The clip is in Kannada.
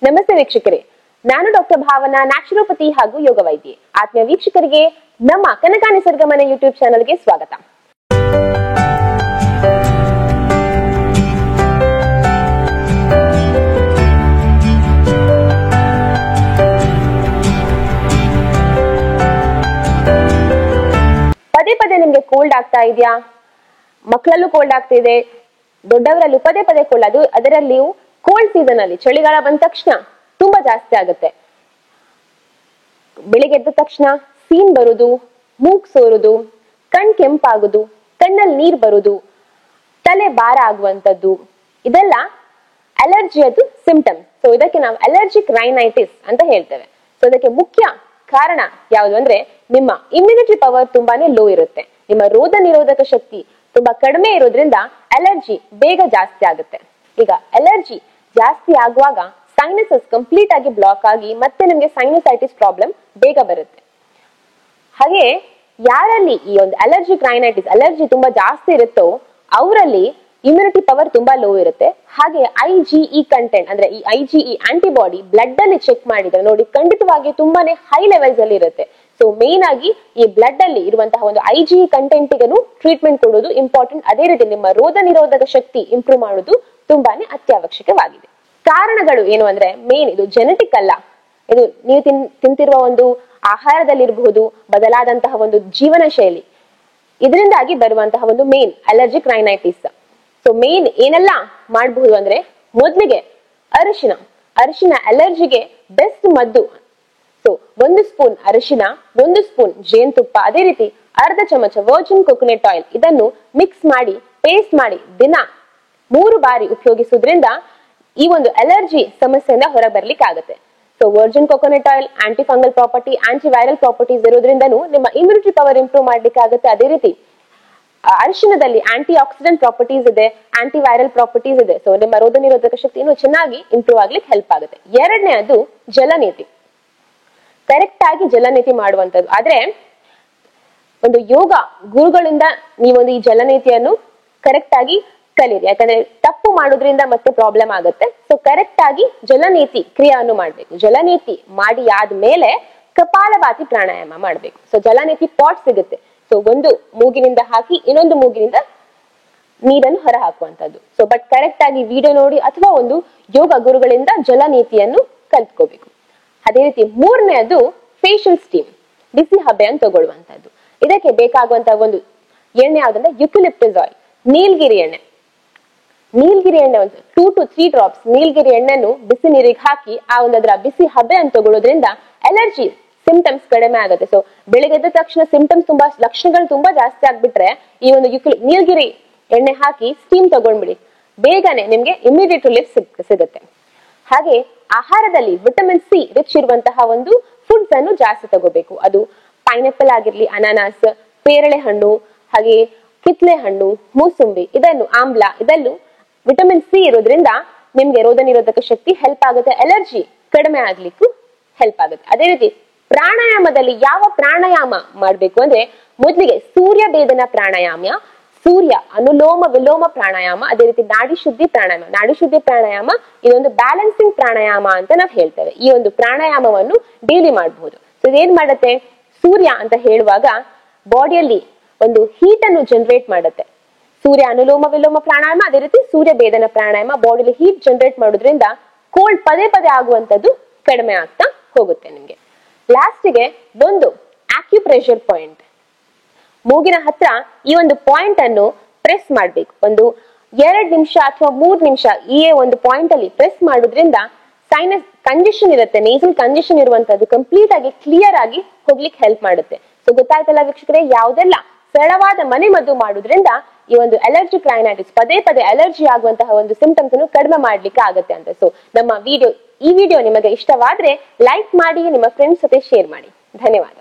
ನಮಸ್ತೆ ವೀಕ್ಷಕರೇ, ನಾನು ಡಾಕ್ಟರ್ ಭಾವನಾ, ನ್ಯಾಚುರೋಪತಿ ಹಾಗೂ ಯೋಗ ವೈದ್ಯೆ. ಆತ್ಮೀಯ ವೀಕ್ಷಕರಿಗೆ ನಮ್ಮ ಕನಕ ನಿಸರ್ಗಮನೆ ಯೂಟ್ಯೂಬ್ ಚಾನೆಲ್ಗೆ ಸ್ವಾಗತ. ಪದೇ ಪದೇ ನಿಮ್ಗೆ ಕೋಲ್ಡ್ ಆಗ್ತಾ ಇದೆಯಾ? ಮಕ್ಕಳಲ್ಲೂ ಕೋಲ್ಡ್ ಆಗ್ತಿದೆ, ದೊಡ್ಡವರಲ್ಲೂ ಪದೇ ಪದೇ ಕೋಲ್ಡ್. ಅದರಲ್ಲಿಯೂ ಕೋಲ್ಡ್ ಸೀಸನ್ ಅಲ್ಲಿ ಚಳಿಗಾಲ ಬಂದ ತಕ್ಷಣ ತುಂಬಾ ಜಾಸ್ತಿ ಆಗುತ್ತೆ. ಬೆಳಿಗ್ಗೆ ಎದ್ದ ತಕ್ಷಣ ಸೀನ್ ಬರುದು, ಮೂಗ್ ಸೋರುದು, ಕಣ್ ಕೆಂಪಾಗುದು, ಕಣ್ಣಲ್ಲಿ ನೀರ್ ಬರುದು, ತಲೆ ಭಾರ ಆಗುವಂತದ್ದು, ಇದೆಲ್ಲ ಅಲರ್ಜಿಯದು ಸಿಂಪ್ಟಮ್ಸ್. ಸೊ ಇದಕ್ಕೆ ನಾವು ಅಲರ್ಜಿಕ್ ರೈನೈಟಿಸ್ ಅಂತ ಹೇಳ್ತೇವೆ. ಸೊ ಇದಕ್ಕೆ ಮುಖ್ಯ ಕಾರಣ ಯಾವುದು ಅಂದ್ರೆ ನಿಮ್ಮ ಇಮ್ಯುನಿಟಿ ಪವರ್ ತುಂಬಾನೇ ಲೋ ಇರುತ್ತೆ. ನಿಮ್ಮ ರೋಗ ನಿರೋಧಕ ಶಕ್ತಿ ತುಂಬಾ ಕಡಿಮೆ ಇರೋದ್ರಿಂದ ಅಲರ್ಜಿ ಬೇಗ ಜಾಸ್ತಿ ಆಗುತ್ತೆ. ಈಗ ಅಲರ್ಜಿ ಜಾಸ್ತಿ ಆಗುವಾಗ ಸೈನಸಸ್ ಕಂಪ್ಲೀಟ್ ಆಗಿ ಬ್ಲಾಕ್ ಆಗಿ ಮತ್ತೆ ನಿಮ್ಗೆ ಸೈನಸೈಟಿಸ್ ಪ್ರಾಬ್ಲಮ್ ಬೇಗ ಬರುತ್ತೆ. ಹಾಗೆ ಯಾರಲ್ಲಿ ಈ ಒಂದು ಅಲರ್ಜಿಕ್ ರೈನೈಟಿಸ್ ಅಲರ್ಜಿ ತುಂಬಾ ಜಾಸ್ತಿ ಇರುತ್ತೋ ಅವರಲ್ಲಿ ಇಮ್ಯುನಿಟಿ ಪವರ್ ತುಂಬಾ ಲೋ ಇರುತ್ತೆ. ಹಾಗೆ IgE ಕಂಟೆಂಟ್ ಅಂದ್ರೆ ಈ IgE ಆಂಟಿಬಾಡಿ ಬ್ಲಡ್ ಅಲ್ಲಿ ಚೆಕ್ ಮಾಡಿದ್ರೆ ನೋಡಿ ಖಂಡಿತವಾಗಿ ತುಂಬಾನೇ ಹೈ ಲೆವೆಲ್ಸ್ ಅಲ್ಲಿ ಇರುತ್ತೆ. ಸೊ ಮೇನ್ ಆಗಿ ಈ ಬ್ಲಡ್ ಅಲ್ಲಿ ಇರುವಂತಹ ಒಂದು IgE ಕಂಟೆಂಟ್ಗೂ ಟ್ರೀಟ್ಮೆಂಟ್ ಕೊಡೋದು ಇಂಪಾರ್ಟೆಂಟ್. ಅದೇ ರೀತಿ ನಿಮ್ಮ ರೋಗ ನಿರೋಧಕ ಶಕ್ತಿ ಇಂಪ್ರೂವ್ ಮಾಡೋದು ತುಂಬಾನೇ ಅತ್ಯವಶ್ಯಕವಾಗಿದೆ. ಕಾರಣಗಳು ಏನು ಅಂದ್ರೆ ಮೇನ್ ಇದು ಜೆನೆಟಿಕ್ ಅಲ್ಲ, ಇದು ನೀವು ತಿಂತಿರುವ ಒಂದು ಆಹಾರದಲ್ಲಿರಬಹುದು, ಬದಲಾದಂತಹ ಒಂದು ಜೀವನ ಶೈಲಿ, ಇದರಿಂದಾಗಿ ಬರುವಂತಹ ಒಂದು main allergic rhinitis. So main ಏನೆಲ್ಲ ಮಾಡಬಹುದು ಅಂದ್ರೆ ಮೊದಲಿಗೆ ಅರಿಶಿನ ಅಲರ್ಜಿಗೆ ಬೆಸ್ಟ್ ಮದ್ದು. ಸೊ 1 ಸ್ಪೂನ್ ಅರಿಶಿನ, 1 ಸ್ಪೂನ್ ಜೇನುತುಪ್ಪ, ಅದೇ ರೀತಿ ಅರ್ಧ ಚಮಚ ವರ್ಜಿನ್ ಕೊಕೊನಟ್ ಆಯಿಲ್ ಇದನ್ನು ಮಿಕ್ಸ್ ಮಾಡಿ ಪೇಸ್ಟ್ ಮಾಡಿ ದಿನ 3 ಬಾರಿ ಉಪಯೋಗಿಸುವುದರಿಂದ ಈ ಒಂದು ಅಲರ್ಜಿ ಸಮಸ್ಯೆಯಿಂದ ಹೊರ ಬರ್ಲಿಕ್ಕೆ ಆಗುತ್ತೆ. So virgin coconut oil antifungal property, antiviral properties ಇರೋದ್ರಿಂದನೂ ನಿಮ್ಮ ಇಮ್ಯುನಿಟಿ ಪವರ್ ಇಂಪ್ರೂವ್ ಮಾಡ್ಲಿಕ್ಕೆ ಆಗುತ್ತೆ. ಅದೇ ರೀತಿ ಅರಿಶಿನದಲ್ಲಿ ಆಂಟಿ ಆಕ್ಸಿಡೆಂಟ್ ಪ್ರಾಪರ್ಟೀಸ್ ಇದೆ, ಆಂಟಿ ವೈರಲ್ ಪ್ರಾಪರ್ಟೀಸ್ ಇದೆ. ಸೊ ನಿಮ್ಮ ರೋಗ ನಿರೋಧಕ ಶಕ್ತಿ ಇನ್ನೂ ಚೆನ್ನಾಗಿ ಇಂಪ್ರೂವ್ ಆಗ್ಲಿಕ್ಕೆ ಹೆಲ್ಪ್ ಆಗುತ್ತೆ. ಎರಡನೇದು ಜಲನೀತಿ. ಕರೆಕ್ಟ್ ಆಗಿ ಜಲನೀತಿ ಮಾಡುವಂತದ್ದು. ಆದ್ರೆ ಒಂದು ಯೋಗ ಗುರುಗಳಿಂದ ನೀವೊಂದು ಈ ಜಲನೀತಿಯನ್ನು ಕರೆಕ್ಟ್ ಆಗಿ ಕಲೀರಿ. ಯಾಕಂದ್ರೆ ತಪ್ಪು ಮಾಡೋದ್ರಿಂದ ಮತ್ತೆ ಪ್ರಾಬ್ಲಮ್ ಆಗುತ್ತೆ. ಸೊ ಕರೆಕ್ಟ್ ಆಗಿ ಜಲನೀತಿ ಕ್ರಿಯೆಯನ್ನು ಮಾಡ್ಬೇಕು. ಜಲನೀತಿ ಮಾಡಿ ಆದ್ಮೇಲೆ ಕಪಾಲಭಾತಿ ಪ್ರಾಣಾಯಾಮ ಮಾಡ್ಬೇಕು. ಸೊ ಜಲನೀತಿ ಪಾಟ್ ಸಿಗುತ್ತೆ. ಸೊ ಒಂದು ಮೂಗಿನಿಂದ ಹಾಕಿ ಇನ್ನೊಂದು ಮೂಗಿನಿಂದ ನೀರನ್ನು ಹೊರ ಹಾಕುವಂತದ್ದು. ಸೊ ಬಟ್ ಕರೆಕ್ಟ್ ಆಗಿ ವಿಡಿಯೋ ನೋಡಿ ಅಥವಾ ಒಂದು ಯೋಗ ಗುರುಗಳಿಂದ ಜಲನೀತಿಯನ್ನು ಕಲ್ತ್ಕೋಬೇಕು. ಅದೇ ರೀತಿ ಮೂರನೇದು ಫೇಶಿಯಲ್ ಸ್ಟೀಮ್, ಬಿಸಿ ಹಬೆಯನ್ನು ತಗೊಳ್ಳುವಂತದ್ದು. ಇದಕ್ಕೆ ಬೇಕಾಗುವಂತಹ ಒಂದು ಎಣ್ಣೆ ಯಾವ್ದಂದ್ರೆ ಯುಕಲಿಪ್ಟಸ್ ಆಯಿಲ್, ನೀಲಗಿರಿ ಎಣ್ಣೆ. ನೀಲಗಿರಿ ಎಣ್ಣೆ ಒಂದು 2 to 3 ಡ್ರಾಪ್ಸ್ ನೀಲಗಿರಿ ಎಣ್ಣೆನು ಬಿಸಿ ನೀರಿಗೆ ಹಾಕಿ ಆ ಒಂದರ ಬಿಸಿ ಹಬೆಯನ್ನು ತಗೊಳ್ಳೋದ್ರಿಂದ ಅಲರ್ಜಿ ಸಿಂಪ್ಟಮ್ಸ್ ಕಡಿಮೆ ಆಗುತ್ತೆ. ಸೊ ಬೆಳಿಗ್ಗೆ ಎದ್ದ ತಕ್ಷಣ ಸಿಂಪ್ಟಮ್ಸ್ ತುಂಬಾ ಲಕ್ಷಣಗಳು ತುಂಬಾ ಜಾಸ್ತಿ ಆಗ್ಬಿಟ್ರೆ ಈ ಒಂದು ನೀಲಗಿರಿ ಎಣ್ಣೆ ಹಾಕಿ ಸ್ಟೀಮ್ ತಗೊಂಡ್ಬಿಡಿ, ಬೇಗನೆ ನಿಮ್ಗೆ ಇಮಿಡಿಯೇಟ್ ರಿಲೀಫ್ ಸಿಗುತ್ತೆ. ಹಾಗೆ ಆಹಾರದಲ್ಲಿ ವಿಟಮಿನ್ C ರಿಚ್ ಇರುವಂತಹ ಒಂದು ಫುಡ್ಸ್ ಅನ್ನು ಜಾಸ್ತಿ ತಗೋಬೇಕು. ಅದು ಪೈನಾಪಲ್ ಆಗಿರ್ಲಿ, ಅನಾನಸ್, ಪೇರಳೆ ಹಣ್ಣು, ಹಾಗೆ ಕಿತ್ಲೆ ಹಣ್ಣು, ಮೂಸಂಬಿ, ಇದನ್ನು ಆಮ್ಲ, ಇದೆಲ್ಲೂ ವಿಟಮಿನ್ C ಇರೋದ್ರಿಂದ ನಿಮ್ಗೆ ರೋಗ ನಿರೋಧಕ ಶಕ್ತಿ ಹೆಲ್ಪ್ ಆಗುತ್ತೆ, ಅಲರ್ಜಿ ಕಡಿಮೆ ಆಗ್ಲಿಕ್ಕೂ ಹೆಲ್ಪ್ ಆಗುತ್ತೆ. ಅದೇ ರೀತಿ ಪ್ರಾಣಾಯಾಮದಲ್ಲಿ ಯಾವ ಪ್ರಾಣಾಯಾಮ ಮಾಡ್ಬೇಕು ಅಂದ್ರೆ ಮೊದಲಿಗೆ ಸೂರ್ಯ ಭೇದನ ಪ್ರಾಣಾಯಾಮ, ಸೂರ್ಯ ಅನುಲೋಮ ವಿಲೋಮ ಪ್ರಾಣಾಯಾಮ, ಅದೇ ರೀತಿ ನಾಡಿ ಶುದ್ಧಿ ಪ್ರಾಣಾಯಾಮ. ನಾಡಿ ಶುದ್ಧಿ ಪ್ರಾಣಾಯಾಮ ಇದೊಂದು ಬ್ಯಾಲೆನ್ಸಿಂಗ್ ಪ್ರಾಣಾಯಾಮ ಅಂತ ನಾವು ಹೇಳ್ತೇವೆ. ಈ ಒಂದು ಪ್ರಾಣಾಯಾಮವನ್ನು ಡೈಲಿ ಮಾಡಬಹುದು. ಸೊ ಇದೇನ್ ಮಾಡುತ್ತೆ, ಸೂರ್ಯ ಅಂತ ಹೇಳುವಾಗ ಬಾಡಿಯಲ್ಲಿ ಒಂದು ಹೀಟ್ ಅನ್ನು ಜನರೇಟ್ ಮಾಡುತ್ತೆ. ಸೂರ್ಯ ಅನುಲೋಮ ವಿಲೋಮ ಪ್ರಾಣಾಯಾಮ, ಅದೇ ರೀತಿ ಸೂರ್ಯ ಭೇದನ ಪ್ರಾಣಾಯಾಮ ಬಾಡಿಲಿ ಹೀಟ್ ಜನರೇಟ್ ಮಾಡೋದ್ರಿಂದ ಕೋಲ್ಡ್ ಪದೇ ಪದೇ ಆಗುವಂತದ್ದು ಕಡಿಮೆ ಆಗ್ತಾ ಹೋಗುತ್ತೆ ನಿಮ್ಗೆ. ಲಾಸ್ಟಿಗೆ ಒಂದು ಆಕ್ಯುಪ್ರೆಷರ್ ಪಾಯಿಂಟ್, ಮೂಗಿನ ಹತ್ರ ಈ ಒಂದು ಪಾಯಿಂಟ್ ಅನ್ನು ಪ್ರೆಸ್ ಮಾಡ್ಬೇಕು. ಒಂದು 2 ನಿಮಿಷ ಅಥವಾ 3 ನಿಮಿಷ ಈ ಒಂದು ಪಾಯಿಂಟ್ ಅಲ್ಲಿ ಪ್ರೆಸ್ ಮಾಡೋದ್ರಿಂದ ಸೈನಸ್ ಕಂಜೆಷನ್ ಇರುತ್ತೆ, ನೇಸಲ್ ಕಂಜೆಷನ್ ಇರುವಂತದ್ದು ಕಂಪ್ಲೀಟ್ ಆಗಿ ಕ್ಲಿಯರ್ ಆಗಿ ಹೋಗ್ಲಿಕ್ಕೆ ಹೆಲ್ಪ್ ಮಾಡುತ್ತೆ. ಸೊ ಗೊತ್ತಾಯ್ತಲ್ಲ ವೀಕ್ಷಕರೇ, ಯಾವುದೆಲ್ಲ ಸರಳವಾದ ಮನೆ ಮದ್ದು ಮಾಡೋದ್ರಿಂದ ಈ ಒಂದು ಅಲರ್ಜಿಕ್ ರೈನೈಟಿಸ್ ಪದೇ ಪದೇ ಅಲರ್ಜಿ ಆಗುವಂತಹ ಒಂದು ಸಿಂಪ್ಟಮ್ಸ್ ಅನ್ನು ಕಡಿಮೆ ಮಾಡ್ಲಿಕ್ಕೆ ಆಗುತ್ತೆ ಅಂತ. ಸೊ ನಮ್ಮ ಈ ವಿಡಿಯೋ ನಿಮಗೆ ಇಷ್ಟವಾದ್ರೆ ಲೈಕ್ ಮಾಡಿ, ನಿಮ್ಮ ಫ್ರೆಂಡ್ಸ್ ಜೊತೆ ಶೇರ್ ಮಾಡಿ. ಧನ್ಯವಾದ.